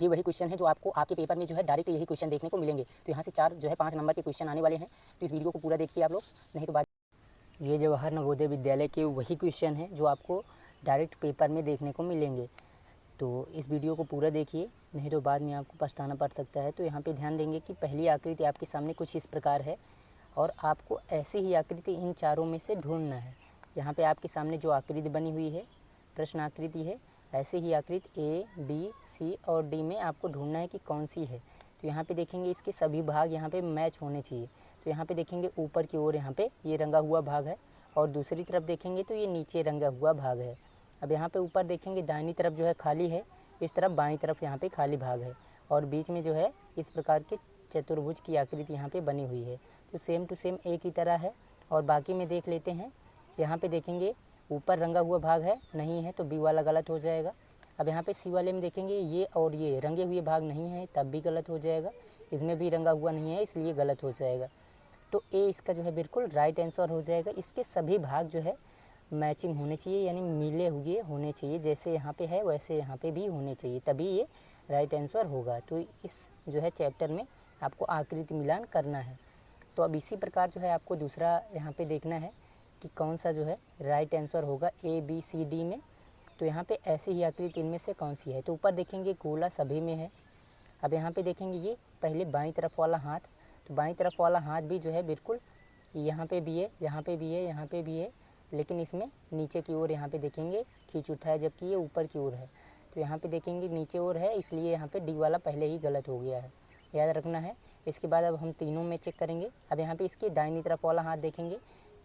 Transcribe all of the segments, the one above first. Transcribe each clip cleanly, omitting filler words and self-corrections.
ये वही क्वेश्चन है जो आपको आपके पेपर में जो है डायरेक्ट यही क्वेश्चन देखने को मिलेंगे। तो यहाँ से 4 जो है 5 नंबर के क्वेश्चन आने वाले हैं, तो इस वीडियो को पूरा देखिए आप लोग, नहीं तो बाद ये जवाहर नवोदय विद्यालय के वही क्वेश्चन है जो आपको डायरेक्ट पेपर में देखने को मिलेंगे। तो इस वीडियो को पूरा देखिए, नहीं तो बाद में आपको पछताना पड़ सकता है। तो यहाँ पे ध्यान देंगे कि पहली आकृति आपके सामने कुछ इस प्रकार है और आपको ऐसी ही आकृति इन चारों में से ढूंढना है। यहाँ पे आपके सामने जो आकृति बनी हुई है प्रश्न आकृति है, ऐसे ही आकृति ए बी सी और डी में आपको ढूंढना है कि कौन सी है। तो यहाँ पे देखेंगे इसके सभी भाग यहाँ पे मैच होने चाहिए। तो यहाँ पे देखेंगे ऊपर की ओर यहाँ पे ये रंगा हुआ भाग है और दूसरी तरफ देखेंगे तो ये नीचे रंगा हुआ भाग है। अब यहाँ पे ऊपर देखेंगे दाहिनी तरफ जो है खाली है, इस तरफ बाईं तरफ यहाँ पे खाली भाग है और बीच में जो है इस प्रकार के चतुर्भुज की आकृति यहाँ पे बनी हुई है। तो सेम टू सेम एक ही तरह है। और बाकी में देख लेते हैं, यहाँ पे देखेंगे ऊपर रंगा हुआ भाग है, नहीं है तो बी वाला गलत हो जाएगा। अब यहाँ पे सी वाले में देखेंगे ये और ये रंगे हुए भाग नहीं है, तब भी गलत हो जाएगा। इसमें भी रंगा हुआ नहीं है, इसलिए गलत हो जाएगा। तो ए इसका जो है बिल्कुल राइट आंसर हो जाएगा। इसके सभी भाग जो है मैचिंग होने चाहिए, यानी मिले हुए होने चाहिए, जैसे यहाँ पे है वैसे यहाँ पे भी होने चाहिए, तभी ये राइट आंसर होगा। तो इस जो है चैप्टर में आपको आकृति मिलान करना है। तो अब इसी प्रकार जो है आपको दूसरा यहाँ पे देखना है कि कौन सा जो है राइट आंसर होगा ए बी सी डी में। तो यहाँ पे ऐसी ही आकृति इनमें से कौन सी है। तो ऊपर देखेंगे गोला सभी में है। अब यहाँ पे देखेंगे ये पहले बाईं तरफ वाला हाथ, तो बाईं तरफ वाला हाथ भी जो है बिल्कुल यहाँ पे भी है, यहाँ पे भी है, यहाँ पे भी है, लेकिन इसमें नीचे की ओर यहाँ पे देखेंगे खींच उठा है, जबकि ये ऊपर की ओर है। तो यहाँ पे देखेंगे नीचे ओर है, इसलिए यहाँ पे डी वाला पहले ही गलत हो गया है, याद रखना है। इसके बाद अब हम तीनों में चेक करेंगे। अब यहाँ पे इसके दाहिनी तरफ वाला हाथ देखेंगे,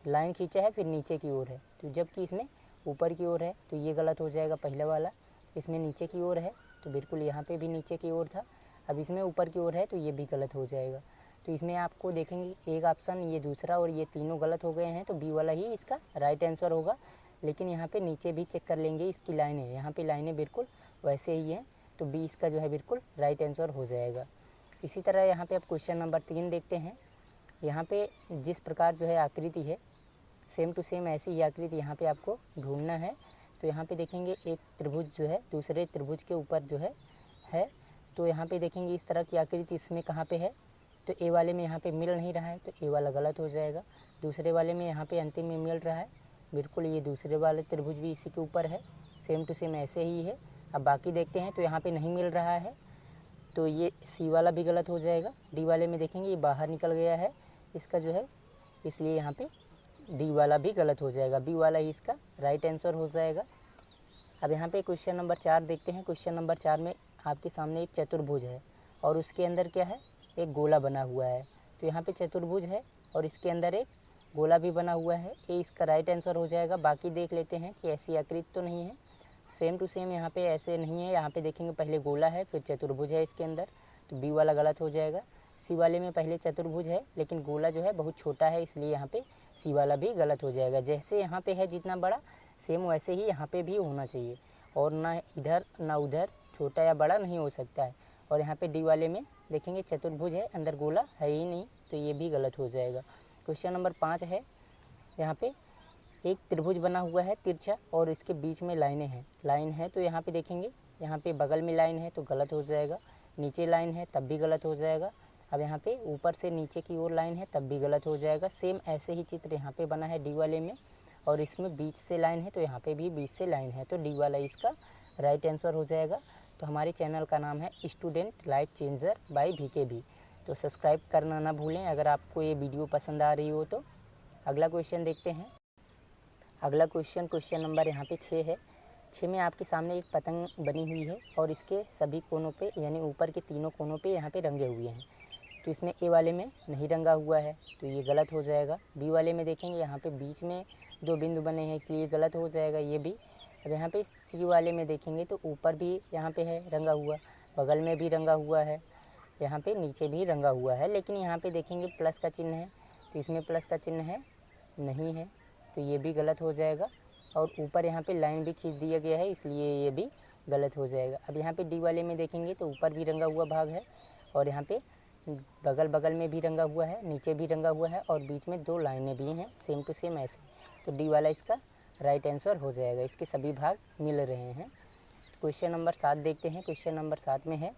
लाइन खींचा है फिर नीचे की ओर है, तो जबकि इसमें ऊपर की ओर है, तो ये गलत हो जाएगा पहला वाला। इसमें नीचे की ओर है, तो बिल्कुल यहाँ पे भी नीचे की ओर था। अब इसमें ऊपर की ओर है, तो ये भी गलत हो जाएगा। तो इसमें आपको देखेंगे एक ऑप्शन ये दूसरा और ये तीनों गलत हो गए हैं, तो बी वाला ही इसका राइट आंसर होगा। लेकिन यहाँ पे नीचे भी चेक कर लेंगे इसकी लाइनें, यहाँ पे लाइनें बिल्कुल वैसे ही हैं, तो बी इसका जो है बिल्कुल राइट आंसर हो जाएगा। इसी तरह यहाँ पे आप क्वेश्चन नंबर 3 देखते हैं। यहाँ पे जिस प्रकार जो है आकृति है सेम टू सेम ऐसी ही आकृति यहाँ पे आपको ढूंढना है। तो यहाँ पे देखेंगे एक त्रिभुज जो है दूसरे त्रिभुज के ऊपर जो है। तो यहाँ पे देखेंगे इस तरह की आकृति इसमें कहाँ पे है, तो ए वाले में यहाँ पे मिल नहीं रहा है, तो ए वाला गलत हो जाएगा। दूसरे वाले में यहाँ पे अंतिम में मिल रहा है, बिल्कुल ये दूसरे वाले त्रिभुज भी इसी के ऊपर है, सेम टू सेम ऐसे ही है। अब बाकी देखते हैं, तो यहाँ पे नहीं मिल रहा है, तो ये सी वाला भी गलत हो जाएगा। डी वाले में देखेंगे ये बाहर निकल गया है इसका जो है, इसलिए यहाँ पे डी वाला भी गलत हो जाएगा, बी वाला ही इसका राइट आंसर हो जाएगा। अब यहाँ पे क्वेश्चन नंबर 4 देखते हैं। क्वेश्चन नंबर 4 में आपके सामने एक चतुर्भुज है और उसके अंदर क्या है, एक गोला बना हुआ है। तो यहाँ पे चतुर्भुज है और इसके अंदर एक गोला भी बना हुआ है, ये इसका राइट आंसर हो जाएगा। बाकी देख लेते हैं कि ऐसी आकृति तो नहीं है, सेम टू सेम यहाँ पे ऐसे नहीं है। यहाँ पे देखेंगे पहले गोला है फिर चतुर्भुज है इसके अंदर, तो बी वाला गलत हो जाएगा। सी वाले में पहले चतुर्भुज है लेकिन गोला जो है बहुत छोटा है, इसलिए यहाँ पे सी वाला भी गलत हो जाएगा। जैसे यहाँ पे है जितना बड़ा, सेम वैसे ही यहाँ पे भी होना चाहिए, और ना इधर ना उधर छोटा या बड़ा नहीं हो सकता है। और यहाँ पे डी वाले में देखेंगे चतुर्भुज है, अंदर गोला है ही नहीं, तो ये भी गलत हो जाएगा। क्वेश्चन नंबर 5 है। यहाँ पे एक त्रिभुज बना हुआ है तिरछा और इसके बीच में लाइन है, तो यहाँ पे देखेंगे यहाँ पे बगल में लाइन है तो गलत हो जाएगा, नीचे लाइन है तब भी गलत हो जाएगा। अब यहाँ पे ऊपर से नीचे की ओर लाइन है तब भी गलत हो जाएगा। सेम ऐसे ही चित्र यहाँ पे बना है डी वाले में, और इसमें बीच से लाइन है, तो यहाँ पे भी बीच से लाइन है, तो डी वाला इसका राइट आंसर हो जाएगा। तो हमारे चैनल का नाम है student life changer by VKB, तो सब्सक्राइब करना ना भूलें अगर आपको ये वीडियो पसंद आ रही हो तो। अगला क्वेश्चन देखते हैं। अगला क्वेश्चन नंबर यहाँ पे 6 है। 6 में आपके सामने एक पतंग बनी हुई है और इसके सभी कोनों पे यानी ऊपर के तीनों कोनों पे यहाँ पे रंगे हुए हैं। तो इसमें ए वाले में नहीं रंगा हुआ है, तो ये गलत हो जाएगा। बी वाले में देखेंगे यहाँ पे बीच में 2 बिंदु बने हैं, इसलिए गलत हो जाएगा ये भी। अब यहाँ पे सी वाले में देखेंगे तो ऊपर भी यहाँ पे है रंगा हुआ, बगल में भी रंगा हुआ है, यहाँ पे नीचे भी रंगा हुआ है, लेकिन यहाँ पे देखेंगे प्लस का चिन्ह है, तो इसमें प्लस का चिन्ह है नहीं है, तो ये भी गलत हो जाएगा। और ऊपर यहाँ पे लाइन भी खींच दिया गया है, इसलिए ये भी गलत हो जाएगा। अब यहाँ पे डी वाले में देखेंगे तो ऊपर भी रंगा हुआ भाग है और यहाँ पे बगल में भी रंगा हुआ है, नीचे भी रंगा हुआ है और बीच में 2 लाइनें भी हैं सेम टू सेम ऐसे, तो डी वाला इसका राइट आंसर हो जाएगा। इसके सभी भाग मिल रहे हैं। क्वेश्चन नंबर 7 देखते हैं। क्वेश्चन नंबर 7 में है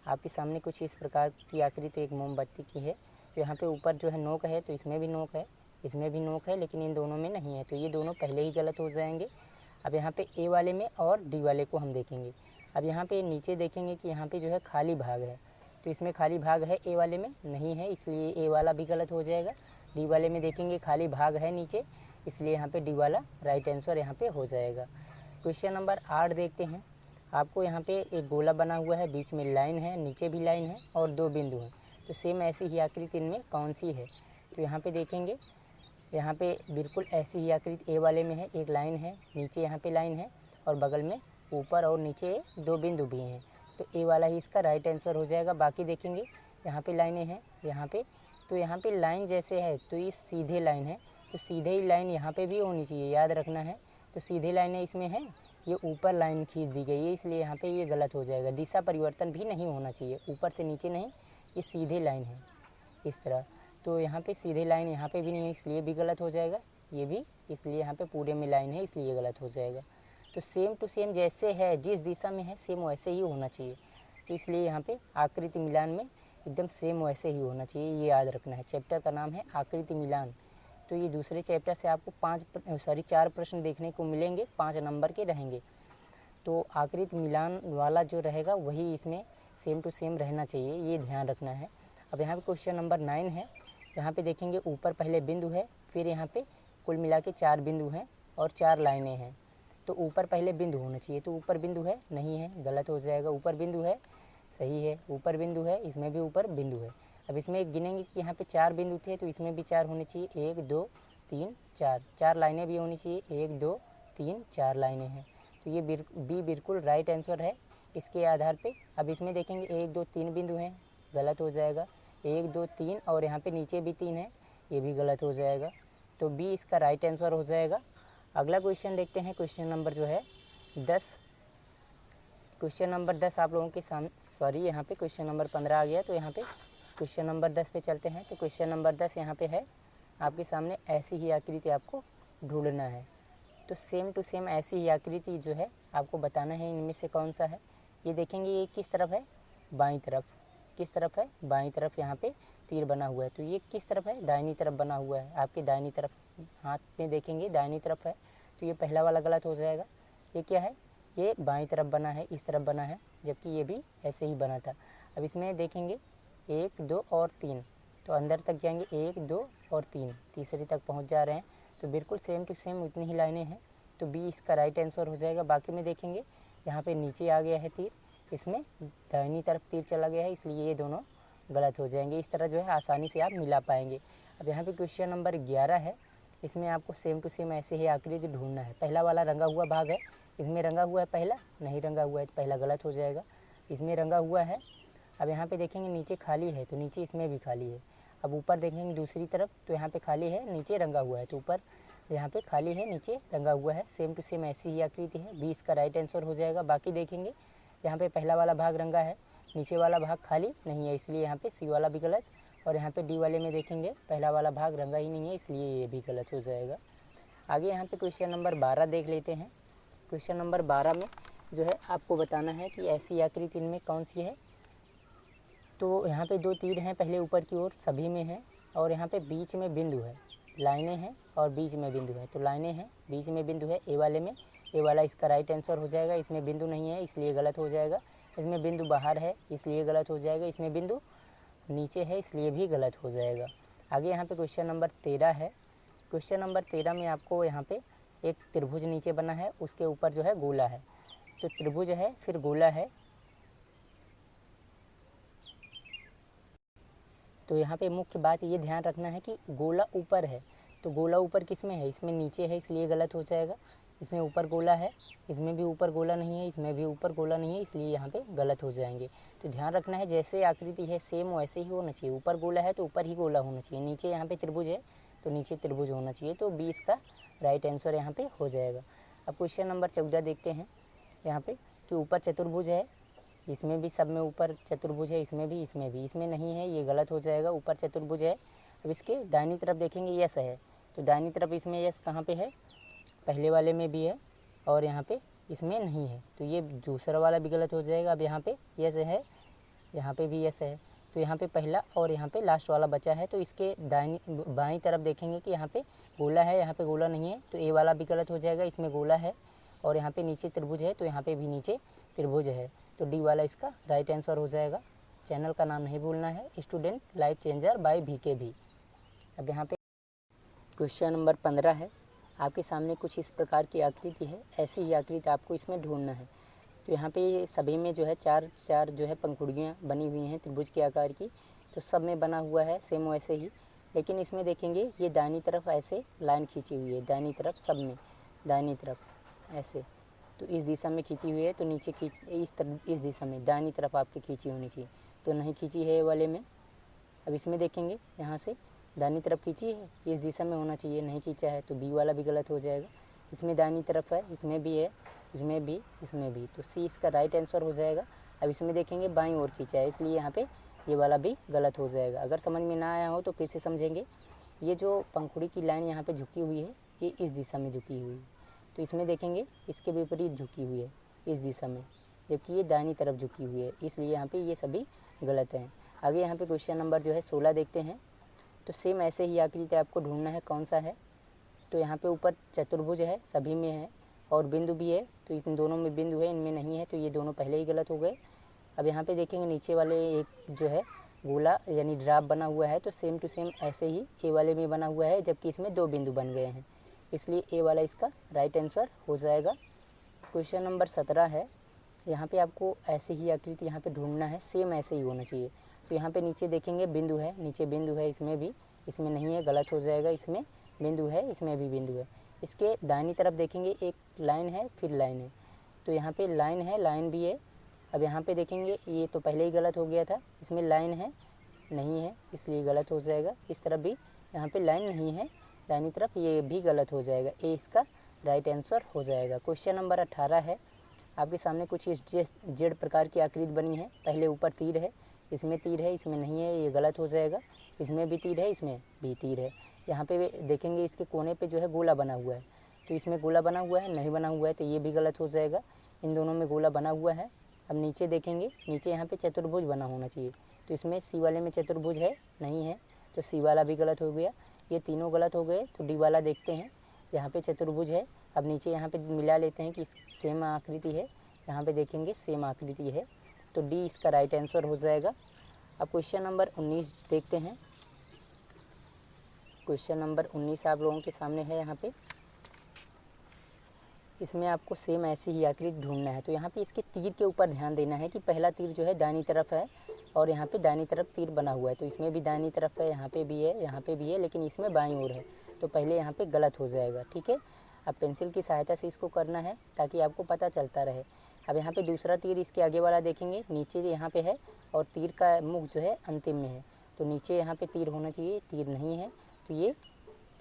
आपके सामने कुछ इस प्रकार की आकृति एक मोमबत्ती की है। तो यहाँ पे ऊपर जो है नोक है, तो इसमें भी नोक है, इसमें भी नोक है, लेकिन इन दोनों में नहीं है, तो ये दोनों पहले ही गलत हो जाएंगे। अब यहाँ पे ए वाले में और डी वाले को हम देखेंगे। अब यहाँ पे नीचे देखेंगे कि यहाँ पे जो है खाली भाग है, तो इसमें खाली भाग है, ए वाले में नहीं है, इसलिए ए वाला भी गलत हो जाएगा। डी वाले में देखेंगे खाली भाग है नीचे, इसलिए यहाँ पे डी वाला राइट आंसर यहाँ पे हो जाएगा। क्वेश्चन नंबर 8 देखते हैं। आपको यहाँ पे एक गोला बना हुआ है, बीच में लाइन है, नीचे भी लाइन है और 2 बिंदु हैं। तो सेम ऐसी ही आकृति इनमें कौन सी है? तो यहाँ पे देखेंगे, यहाँ पे बिल्कुल ऐसी ही आकृति ए वाले में है, एक लाइन है, नीचे यहाँ पे लाइन है और बगल में ऊपर और नीचे 2 बिंदु भी हैं। तो ए वाला ही इसका राइट आंसर हो जाएगा। बाकी देखेंगे यहाँ पे लाइनें हैं, यहाँ पे, तो यहाँ पे लाइन जैसे है तो ये सीधे लाइन है, तो सीधे ही लाइन यहाँ पे भी होनी चाहिए, याद रखना है। तो सीधे लाइनें इसमें हैं, ये ऊपर लाइन खींच दी गई है, इसलिए यहाँ पे ये गलत हो जाएगा। दिशा परिवर्तन भी नहीं होना चाहिए, ऊपर से नीचे नहीं, ये सीधे लाइन है इस तरह। तो यहाँ पे सीधे लाइन यहाँ पे भी नहीं है, इसलिए भी गलत हो जाएगा। ये भी, इसलिए यहाँ पे पूरे में लाइन है, इसलिए गलत हो जाएगा। तो सेम टू सेम जैसे है, जिस दिशा में है सेम वैसे ही होना चाहिए, तो इसलिए यहाँ पे आकृति मिलान में एकदम सेम वैसे ही होना चाहिए, ये याद रखना है। चैप्टर का नाम है आकृति मिलान। तो ये दूसरे चैप्टर से आपको 4 प्रश्न देखने को मिलेंगे, 5 नंबर के रहेंगे। तो आकृति मिलान वाला जो रहेगा वही इसमें सेम टू सेम रहना चाहिए, ये ध्यान रखना है। अब यहाँ पे क्वेश्चन नंबर 9 है। यहाँ पे देखेंगे ऊपर पहले बिंदु है, फिर यहाँ पे कुल मिला के 4 बिंदु हैं और 4 लाइनें हैं। तो ऊपर पहले बिंदु होना चाहिए, तो ऊपर बिंदु है, नहीं है, गलत हो जाएगा। ऊपर बिंदु है, सही है, ऊपर बिंदु है, इसमें भी ऊपर बिंदु है। अब इसमें गिनेंगे कि यहाँ पे 4 बिंदु थे, तो इसमें भी 4 होने चाहिए, 1 2 3 4, 4 लाइनें भी होनी चाहिए, 1 2 3 4 लाइनें हैं। तो ये बी बिल्कुल राइट आंसर है इसके आधार पे। अब इसमें देखेंगे 1 2 3 बिंदु हैं, गलत हो जाएगा, 1 2 3 और यहाँ पे नीचे भी 3 है, ये भी गलत हो जाएगा। तो बी इसका राइट आंसर हो जाएगा। अगला क्वेश्चन देखते हैं, क्वेश्चन नंबर जो है 10। क्वेश्चन नंबर 10 आप लोगों के सामने, सॉरी यहाँ पे क्वेश्चन नंबर 15 आ गया, तो यहाँ पे क्वेश्चन नंबर 10 पे चलते हैं। तो क्वेश्चन नंबर 10 यहाँ पे है आपके सामने, ऐसी ही आकृति आपको ढूंढना है। तो सेम टू सेम ऐसी ही आकृति जो है आपको बताना है इनमें से कौन सा है। ये देखेंगे ये किस तरफ है, बाईं तरफ। किस तरफ है, बाईं तरफ यहाँ पे तीर बना हुआ है। तो ये किस तरफ है, दाहिनी तरफ बना हुआ है, आपके दाहिनी तरफ हाथ में देखेंगे दाहिनी तरफ है, तो ये पहला वाला गलत हो जाएगा। ये क्या है, ये बाईं तरफ बना है, इस तरफ बना है, जबकि ये भी ऐसे ही बना था। अब इसमें देखेंगे 1 2 और 3, तो अंदर तक जाएंगे 1 2 और 3, तीसरी तक पहुंच जा रहे हैं। तो बिल्कुल सेम टू सेम उतनी ही लाइनें हैं, तो बी इसका राइट आंसर हो जाएगा। बाकी में देखेंगे यहाँ पे नीचे आ गया है तीर, इसमें दाहिनी तरफ तीर चला गया है, इसलिए ये दोनों गलत हो जाएंगे। इस तरह जो है आसानी से आप मिला पाएंगे। अब यहाँ पे क्वेश्चन नंबर 11 है। इसमें आपको सेम टू सेम ऐसे ही आकृति ढूंढना है। पहला वाला रंगा हुआ भाग है, इसमें रंगा हुआ है, पहला नहीं रंगा हुआ है, तो पहला गलत हो जाएगा। इसमें रंगा हुआ है। अब यहाँ पे देखेंगे नीचे खाली है, तो नीचे इसमें भी खाली है। अब ऊपर देखेंगे दूसरी तरफ, तो यहाँ पे खाली है, नीचे रंगा हुआ है, तो ऊपर यहाँ पे खाली है, नीचे रंगा हुआ है। सेम टू सेम ऐसी ही आकृति है, बी इसका राइट आंसर हो जाएगा। बाकी देखेंगे यहाँ पे पहला वाला भाग रंगा है, नीचे वाला भाग खाली नहीं है, इसलिए यहाँ पे सी वाला भी गलत। और यहाँ पे डी वाले में देखेंगे पहला वाला भाग रंगा ही नहीं है, इसलिए ये भी गलत हो जाएगा। आगे यहाँ पे क्वेश्चन नंबर 12 देख लेते हैं। क्वेश्चन नंबर 12 में जो है आपको बताना है कि ऐसी आकृति इनमें कौन सी है। तो यहाँ पे 2 तीर हैं पहले ऊपर की ओर, सभी में है, और यहाँ पे बीच में बिंदु है, लाइनें हैं और बीच में बिंदु है। तो लाइनें हैं, बीच में बिंदु है, ए वाले में, ए वाला इसका राइट आंसर हो जाएगा। इसमें बिंदु नहीं है, इसलिए गलत हो जाएगा। इसमें बिंदु बाहर है, इसलिए गलत हो जाएगा। इसमें बिंदु नीचे है, इसलिए भी गलत हो जाएगा। आगे यहाँ पे क्वेश्चन नंबर 13 है। क्वेश्चन नंबर 13 में आपको यहाँ पे एक त्रिभुज नीचे बना है, उसके ऊपर जो है गोला है। तो त्रिभुज है, फिर गोला है। तो यहाँ पे मुख्य बात ये ध्यान रखना है कि गोला ऊपर है, तो गोला ऊपर किस में है, इसमें नीचे है, इसलिए गलत हो जाएगा। इसमें ऊपर गोला है, इसमें भी ऊपर गोला नहीं है, इसमें भी ऊपर गोला नहीं है, इसलिए यहाँ पे गलत हो जाएंगे। तो ध्यान रखना है जैसे आकृति है सेम वैसे ही होना चाहिए। ऊपर गोला है तो ऊपर ही गोला होना चाहिए, नीचे यहाँ पे त्रिभुज है तो नीचे त्रिभुज होना चाहिए। तो बी इसका राइट आंसर यहाँ पे हो जाएगा। अब क्वेश्चन नंबर 14 देखते हैं यहाँ पे कि ऊपर चतुर्भुज है, इसमें भी सब में ऊपर चतुर्भुज है, इसमें भी, इसमें नहीं है, ये गलत हो जाएगा। ऊपर चतुर्भुज है। अब इसके दाहिनी तरफ देखेंगे यस है, तो दाहिनी तरफ इसमें यस कहाँ पे है, पहले वाले में भी है और यहाँ पे इसमें नहीं है, तो ये दूसरा वाला भी गलत हो जाएगा। अब यहाँ पे यस है, यहाँ पे भी यस है, तो यहाँ पे पहला और यहाँ पे लास्ट वाला बचा है। तो इसके दाहिनी बाईं तरफ देखेंगे कि यहाँ पे गोला है, यहाँ पे गोला नहीं है, तो ए वाला भी गलत हो जाएगा। इसमें गोला है और यहाँ पे नीचे त्रिभुज है, तो यहाँ पे भी नीचे त्रिभुज है, तो डी वाला इसका राइट आंसर हो जाएगा। चैनल का नाम नहीं भूलना है, student life changer by VKB। अब यहाँ पे क्वेश्चन नंबर 15 है। आपके सामने कुछ इस प्रकार की आकृति है, ऐसी ही आकृति आपको इसमें ढूंढना है। तो यहाँ पे सभी में जो है चार चार जो है पंखुड़ियाँ बनी हुई हैं त्रिभुज के आकार की, तो सब में बना हुआ है सेम वैसे ही। लेकिन इसमें देखेंगे ये दाहिनी तरफ ऐसे लाइन खींची हुई है, दाहिनी तरफ सब में दाहिनी तरफ ऐसे, तो इस दिशा में खींची हुई है, तो नीचे खींच इस दिशा में दाहिनी तरफ आपकी खींची होनी चाहिए, तो नहीं खींची है ये वाले में। अब इसमें देखेंगे यहाँ से दाहिनी तरफ खींची है, इस दिशा में होना चाहिए, नहीं खींचा है, तो बी वाला भी गलत हो जाएगा। इसमें दाहिनी तरफ है, इसमें भी है, इसमें भी, इसमें भी, तो सी इसका राइट आंसर हो जाएगा। अब इसमें देखेंगे बाईं ओर खींचा है, इसलिए यहाँ पे ये वाला भी गलत हो जाएगा। अगर समझ में ना आया हो तो फिर से समझेंगे। ये जो पंखुड़ी की लाइन यहाँ पे झुकी हुई है, ये इस दिशा में झुकी हुई है, तो इसमें देखेंगे इसके विपरीत झुकी हुई है इस दिशा में, जबकि ये दाहिनी तरफ झुकी हुई है, इसलिए यहाँ पे ये सभी गलत हैं। आगे यहाँ पे क्वेश्चन नंबर जो है 16 देखते हैं। तो सेम ऐसे ही आकृति आपको ढूंढना है कौन सा है। तो यहाँ पे ऊपर चतुर्भुज है, सभी में है, और बिंदु भी है, तो इन दोनों में बिंदु है, इनमें नहीं है, तो ये दोनों पहले ही गलत हो गए। अब यहाँ पे देखेंगे नीचे वाले एक जो है गोला यानी ड्राफ बना हुआ है, तो सेम टू सेम ऐसे ही ए वाले में बना हुआ है, जबकि इसमें 2 बिंदु बन गए हैं, इसलिए ए वाला इसका राइट आंसर हो जाएगा। क्वेश्चन नंबर 17 है। यहाँ पे आपको ऐसे ही आकृति यहाँ पे ढूंढना है, सेम ऐसे ही होना चाहिए। तो यहाँ पे नीचे देखेंगे बिंदु है, नीचे बिंदु है, इसमें भी, इसमें नहीं है, गलत हो जाएगा। इसमें बिंदु है, इसमें भी बिंदु है। इसके दाहिनी तरफ देखेंगे एक लाइन है, फिर लाइन है, तो यहाँ पे लाइन है, लाइन भी है। अब यहाँ पे देखेंगे ये तो पहले ही गलत हो गया था, इसमें लाइन है नहीं है, इसलिए गलत हो जाएगा। इस तरफ भी यहाँ पे लाइन नहीं है दाहिनी तरफ, ये भी गलत हो जाएगा, ए इसका राइट आंसर हो जाएगा। क्वेश्चन नंबर 18 है। आपके सामने कुछ इस जेड प्रकार की आकृति बनी है, पहले ऊपर तीर है, इसमें तीर है, इसमें नहीं है, ये गलत हो जाएगा। इसमें भी तीर है, इसमें भी तीर है। यहाँ पे देखेंगे इसके कोने पे जो है गोला बना हुआ है, तो इसमें गोला बना हुआ है, नहीं बना हुआ है, तो ये भी गलत हो जाएगा। इन दोनों में गोला बना हुआ है। अब नीचे देखेंगे, नीचे यहाँ पे चतुर्भुज बना होना चाहिए, तो इसमें सी वाले में चतुर्भुज है, नहीं है, तो सी वाला भी गलत हो गया। ये तीनों गलत हो गए, तो डी वाला देखते हैं, यहाँ पे चतुर्भुज है। अब नीचे यहाँ पे मिला लेते हैं कि सेम आकृति है, यहाँ पे देखेंगे सेम आकृति है, तो डी इसका राइट आंसर हो जाएगा। अब क्वेश्चन नंबर 19 देखते हैं। क्वेश्चन नंबर 19 आप लोगों के सामने है। यहाँ पे इसमें आपको सेम ऐसी ही आकृति ढूंढना है। तो यहाँ पे इसके तीर के ऊपर ध्यान देना है कि पहला तीर जो है दाहिनी तरफ है, और यहाँ पे दाहिनी तरफ तीर बना हुआ है, तो इसमें भी दाहिनी तरफ है, यहाँ पे भी है, यहाँ पे भी है, लेकिन इसमें बाईं ओर है, तो पहले यहाँ पे गलत हो जाएगा। ठीक है, अब पेंसिल की सहायता से इसको करना है ताकि आपको पता चलता रहे। अब यहाँ पे दूसरा तीर इसके आगे वाला देखेंगे, नीचे यहाँ पे है, और तीर का मुख जो है अंतिम में है, तो नीचे यहाँ पे तीर होना चाहिए, तीर नहीं है, तो ये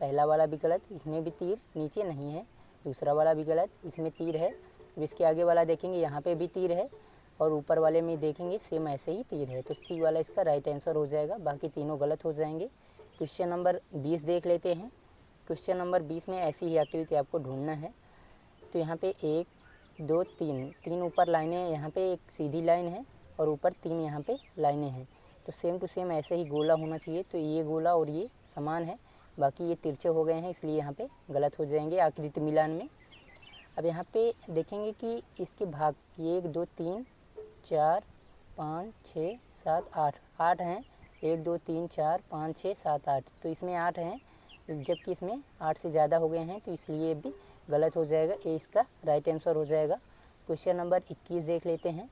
पहला वाला भी गलत, इसमें भी तीर नीचे नहीं है, दूसरा वाला भी गलत, इसमें तीर है। अब इसके आगे वाला देखेंगे, यहाँ पे भी तीर है, और ऊपर वाले में देखेंगे सेम ऐसे ही तीर है, तो सी वाला इसका राइट आंसर हो जाएगा, बाकी तीनों गलत हो जाएंगे। क्वेश्चन नंबर 20 देख लेते हैं। क्वेश्चन नंबर 20 में ऐसी ही आकृति आपको ढूंढना है। तो यहाँ पे 1 2 3 ऊपर लाइनें, यहाँ पे एक सीधी लाइन है और ऊपर 3 यहाँ पे लाइनें हैं, तो सेम टू सेम ऐसे ही गोला होना चाहिए। तो ये गोला और ये समान है, बाकी ये तिरछे हो गए हैं, इसलिए यहाँ पे गलत हो जाएंगे आकृति मिलान में। अब यहाँ पे देखेंगे कि इसके भाग 1 2 3 4 5 6 7 8 8 हैं, 1 2 3 4 5 6 7 8, तो इसमें 8 हैं, जबकि इसमें 8 से ज़्यादा हो गए हैं, तो इसलिए भी गलत हो जाएगा, ए इसका राइट आंसर हो जाएगा। क्वेश्चन नंबर 21 देख लेते हैं।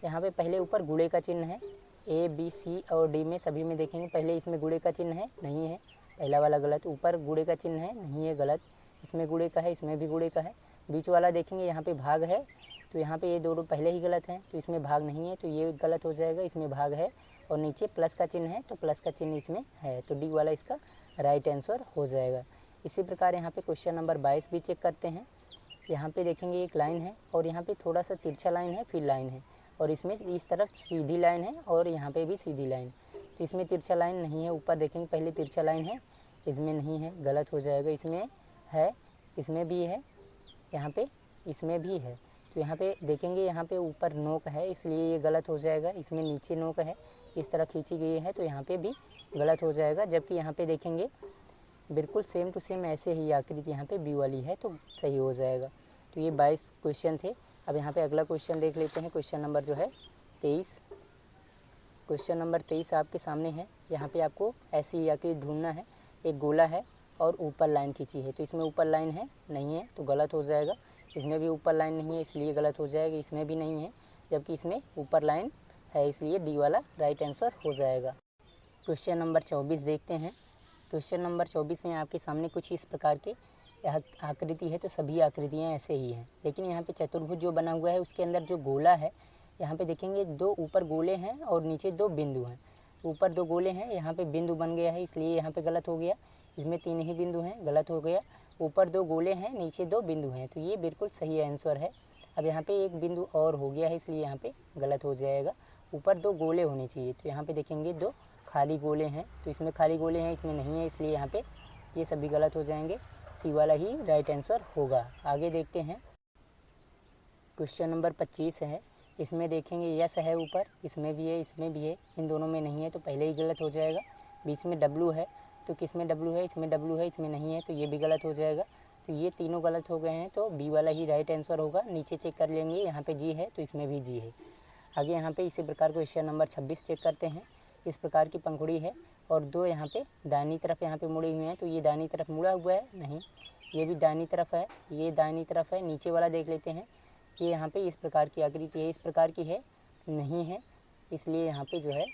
यहाँ पे पहले ऊपर गुणे का चिन्ह है, ए बी सी और डी में सभी में देखेंगे, पहले इसमें गुणे का चिन्ह है, नहीं है, पहला वाला गलत। ऊपर गुणे का चिन्ह है, नहीं है, गलत। इसमें गुणे का है, इसमें भी गुणे का है। बीच वाला देखेंगे, यहाँ पे भाग है, तो यहाँ पे ये दोनों पहले ही गलत हैं, तो इसमें भाग नहीं है, तो ये गलत हो जाएगा। इसमें भाग है, और नीचे प्लस का चिन्ह है, तो प्लस का चिन्ह इसमें है, तो डी वाला इसका राइट आंसर हो जाएगा। इसी प्रकार यहाँ पे क्वेश्चन नंबर 22 भी चेक करते हैं। यहाँ पे देखेंगे एक लाइन है, और यहाँ पे थोड़ा सा तिरछा लाइन है, फिर लाइन है, और इसमें इस तरफ सीधी लाइन है, और यहाँ पे भी सीधी लाइन, तो इसमें तिरछा लाइन नहीं है। ऊपर देखेंगे पहले तिरछा लाइन है, इसमें नहीं है, गलत हो जाएगा। इसमें है, इसमें भी है, यहाँ पे इसमें भी है, तो यहाँ पे देखेंगे, यहाँ पे ऊपर नोक है इसलिए ये गलत हो जाएगा। इसमें नीचे नोक है, इस तरह खींची गई है, तो यहाँ पे भी गलत हो जाएगा। जबकि यहाँ पे देखेंगे बिल्कुल सेम टू सेम ऐसे ही आकृति यहाँ पे बी वाली है, तो सही हो जाएगा। तो ये 22 क्वेश्चन थे। अब यहाँ पे अगला क्वेश्चन देख लेते हैं। क्वेश्चन नंबर जो है 23। क्वेश्चन नंबर 23 आपके सामने है। यहाँ पे आपको ऐसी ही आकृति ढूंढना है। एक गोला है और ऊपर लाइन खींची है, तो इसमें ऊपर लाइन है नहीं है, तो गलत हो जाएगा। इसमें भी ऊपर लाइन नहीं है इसलिए गलत हो जाएगा। इसमें भी नहीं है, जबकि इसमें ऊपर लाइन है, इसलिए डी वाला राइट आंसर हो जाएगा। क्वेश्चन नंबर 24 देखते हैं। क्वेश्चन नंबर 24 में आपके सामने कुछ इस प्रकार के आकृति है, तो सभी आकृतियाँ ऐसे ही हैं। लेकिन यहाँ पे चतुर्भुज जो बना हुआ है उसके अंदर जो गोला है, यहाँ पे देखेंगे 2 ऊपर गोले हैं और नीचे 2 बिंदु हैं। ऊपर 2 गोले हैं, यहाँ पे बिंदु बन गया है इसलिए यहाँ पे गलत हो गया। इसमें 3 ही बिंदु हैं, गलत हो गया। ऊपर 2 गोले हैं, नीचे 2 बिंदु हैं, तो ये बिल्कुल सही आंसर है। अब यहाँ पे एक बिंदु और हो गया है इसलिए यहाँ पे गलत हो जाएगा। ऊपर 2 गोले होने चाहिए, तो यहाँ पे देखेंगे 2 खाली गोले हैं, तो इसमें खाली गोले हैं, इसमें नहीं है, इसलिए यहाँ पे ये सभी गलत हो जाएंगे। सी वाला ही राइट आंसर होगा। आगे देखते हैं। क्वेश्चन नंबर 25 है। इसमें देखेंगे यस है ऊपर, इसमें भी है, इसमें भी है, इन दोनों में नहीं है, तो पहले ही गलत हो जाएगा। बीच में डब्लू है, तो किसमें डब्लू है, इसमें डब्लू है, इसमें नहीं है, तो ये भी गलत हो जाएगा। तो ये तीनों गलत हो गए हैं, तो बी वाला ही राइट आंसर होगा। नीचे चेक कर लेंगे, यहाँ पे जी है तो इसमें भी जी है। आगे यहाँ पे इसी प्रकार क्वेश्चन नंबर 26 चेक करते हैं। इस प्रकार की पंखुड़ी है और 2 यहाँ पे दाहिनी तरफ यहाँ पे मुड़े हुए हैं, तो ये दाहिनी तरफ मुड़ा हुआ है, नहीं, ये भी दाहिनी तरफ है, ये दाहिनी तरफ है। नीचे वाला देख लेते हैं, ये यहाँ पे इस प्रकार की आकृति है, इस प्रकार की है, नहीं है, इसलिए यहाँ पे जो है,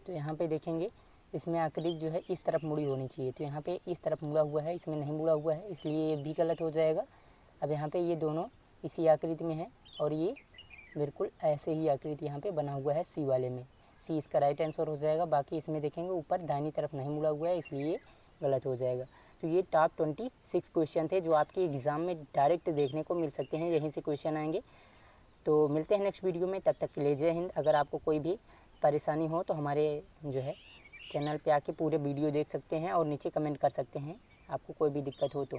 तो यहाँ पे देखेंगे इसमें आकृति जो है इस तरफ मुड़ी होनी चाहिए, तो यहाँ पे इस तरफ मुड़ा हुआ है, इसमें नहीं मुड़ा हुआ है, इसलिए ये भी गलत हो जाएगा। अब यहाँ पे ये दोनों इसी आकृति में है और ये बिल्कुल ऐसे ही आकृति यहाँ पे बना हुआ है सी वाले में। सी इसका राइट आंसर हो जाएगा। बाकी इसमें देखेंगे ऊपर दाहिनी तरफ नहीं मुड़ा हुआ है, इसलिए गलत हो जाएगा। तो ये टॉप 26 क्वेश्चन थे जो आपके एग्ज़ाम में डायरेक्ट देखने को मिल सकते हैं, यहीं से क्वेश्चन आएंगे। तो मिलते हैं नेक्स्ट वीडियो में, तब तक के लिए जय हिंद। अगर आपको कोई भी परेशानी हो तो हमारे जो है चैनल पे आके पूरे वीडियो देख सकते हैं और नीचे कमेंट कर सकते हैं आपको कोई भी दिक्कत हो तो।